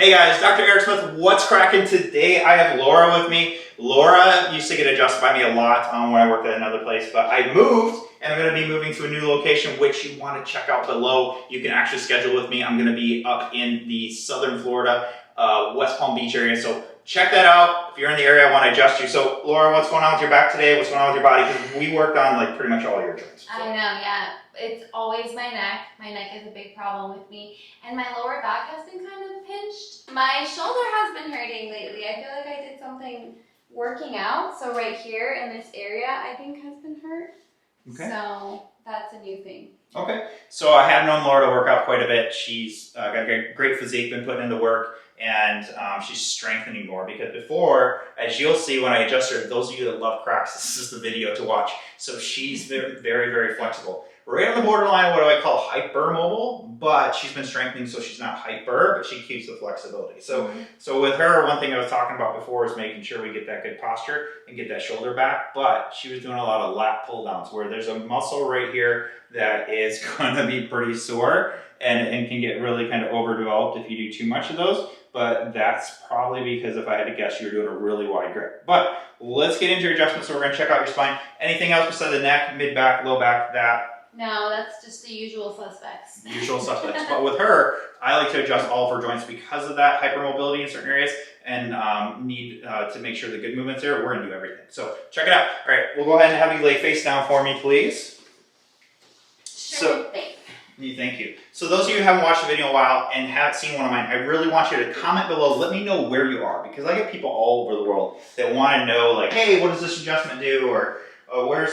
Hey guys, Dr. Eric Smith, what's cracking today? I have Laura with me. Laura used to get adjusted by me a lot when I worked at another place, but I moved and I'm going to be moving to a new location, which you want to check out below. You can actually schedule with me. I'm going to be up in the southern Florida, West Palm Beach area, so check that out. If you're in the area, I want to adjust you. So Laura, what's going on with your back today? What's going on with your body? Because we worked on like pretty much all your joints. I know, yeah. It's always my neck. My neck is a big problem with me. And my lower back has been kind of pinched. My shoulder has been hurting lately. I feel like I did something working out. So right here in this area, I think has been hurt. Okay. So that's a new thing. Okay. So I have known Laura to work out quite a bit. She's got a great physique, been putting into work. And she's strengthening more because before, as you'll see when I adjust her, those of you that love cracks, this is the video to watch. So she's very, very, very flexible. Right on the borderline, what do I call hypermobile, but she's been strengthening so she's not hyper, but she keeps the flexibility. So, so with her, one thing I was talking about before is making sure we get that good posture and get that shoulder back, but she was doing a lot of lat pull downs where there's a muscle right here that is going to be pretty sore and can get really kind of overdeveloped if you do too much of those. But that's probably because if I had to guess, you're doing a really wide grip. But let's get into your adjustments. So we're going to check out your spine. Anything else besides the neck, mid back, low back, that? No, that's just the usual suspects. Usual suspects. But with her, I like to adjust all of her joints because of that hypermobility in certain areas and need to make sure the good movement's there. We're going to do everything. So check it out. All right, we'll go ahead and have you lay face down for me, please. Sure thing. Thank you. So those of you who haven't watched the video in a while and haven't seen one of mine, I really want you to comment below. Let me know where you are because I get people all over the world that want to know like, hey, what does this adjustment do? Or where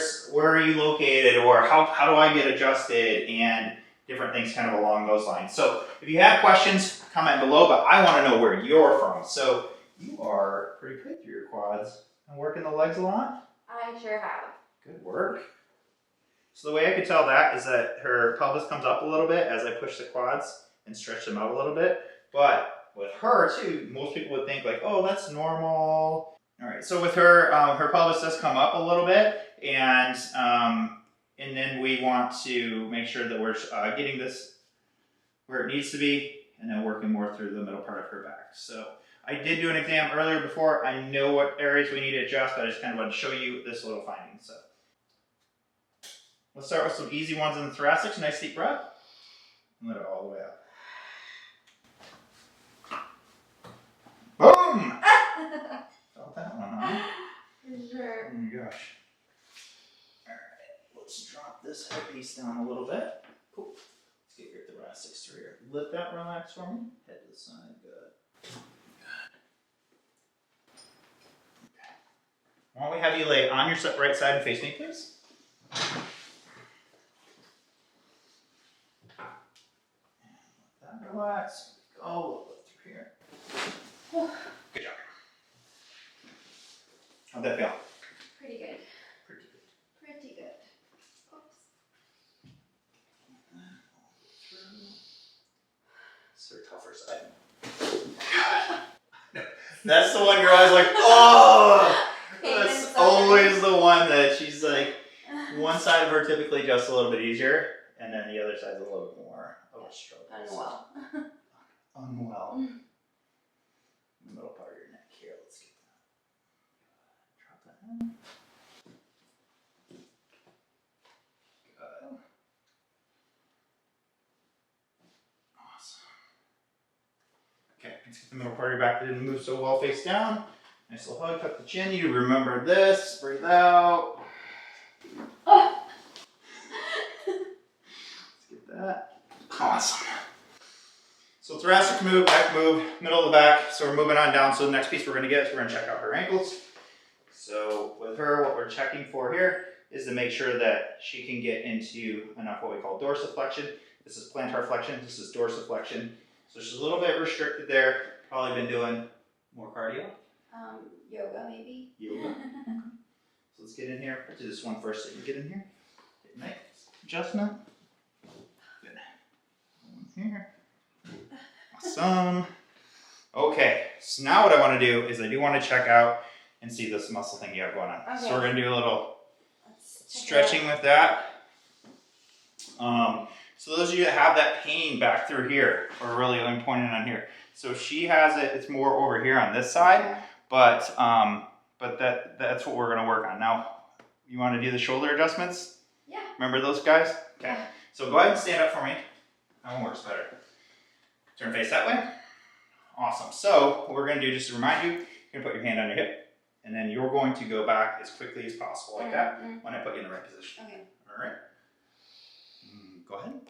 are you located? Or how do I get adjusted? And different things kind of along those lines. So if you have questions, comment below, but I want to know where you're from. So you are pretty good through your quads and working the legs a lot? I sure have. Good work. So the way I could tell that is that her pelvis comes up a little bit as I push the quads and stretch them out a little bit. But with her too, most people would think like, oh, that's normal. All right, so with her, her pelvis does come up a little bit, and then we want to make sure that we're getting this where it needs to be, and then working more through the middle part of her back. So I did do an exam earlier before. I know what areas we need to adjust, but I just kind of want to show you this little finding. So let's start with some easy ones in the thoracic. Nice deep breath. And let it all the way up. Boom! Felt that one, huh? For sure. Oh my gosh. Alright, let's drop this head piece down a little bit. Cool. Let's get your thoracics through here. Let that relax for me. Head to the side. Good. Good. Okay. Why don't we have you lay on your right side and face me, please? Relax. Go a little bit through here. Good job. How'd that feel? Pretty good. Pretty good. Pretty good. Oops. It's her tougher side. No, that's the one you're always like, oh! That's always the one that she's like, one side of her typically adjusts a little bit easier, and then the other side's a little bit more of a struggle. Unwell. Unwell. The middle part of your neck here. Let's get that. Drop that in. Good. Awesome. Okay, let's get the middle part of your back that didn't move so well face down. Nice little hug, tuck the chin. You remember this. Breathe out. Oh. Let's get that. Awesome. So thoracic move, back move, middle of the back. So we're moving on down. So the next piece we're going to get is we're going to check out her ankles. So with her, what we're checking for here is to make sure that she can get into enough what we call dorsiflexion. This is plantar flexion. This is dorsiflexion. So she's a little bit restricted there. Probably been doing more cardio. Yoga maybe. Yoga. So let's get in here. Let's do this one first so you can get in here. Make adjustment. Good. One here. Awesome. Okay, so now what I want to do is I do want to check out and see this muscle thing you have going on. Okay. So we're going to do a little stretching with that. So those of you that have that pain back through here, or really I'm pointing on here, So she has it, it's more over here on this side, but that's what we're gonna work on. Now, you wanna do the shoulder adjustments? Yeah. Remember those guys? Okay. Yeah. So go ahead and stand up for me. That one works better. Turn face that way. Awesome. So what we're gonna do, just to remind you, you're gonna put your hand on your hip, and then you're going to go back as quickly as possible, like that, when I put you in the right position. Okay. All right. Go ahead.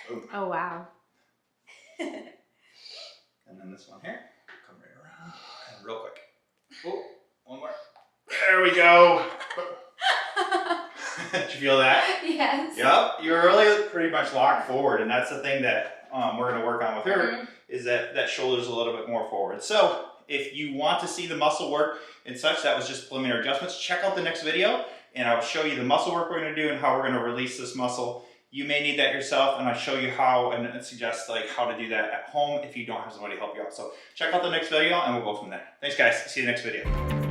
Boom. Oh, wow. And then this one here, come right around, and real quick. Oh, one more. There we go. Did you feel that? Yes. Yep, you're really pretty much locked forward, and that's the thing that we're going to work on with her, is that shoulder's a little bit more forward. So if you want to see the muscle work and such, that was just preliminary adjustments. Check out the next video, and I'll show you the muscle work we're going to do and how we're going to release this muscle. You may need that yourself, and I'll show you how and suggest like how to do that at home if you don't have somebody to help you out. So check out the next video, and we'll go from there. Thanks, guys. See you in the next video.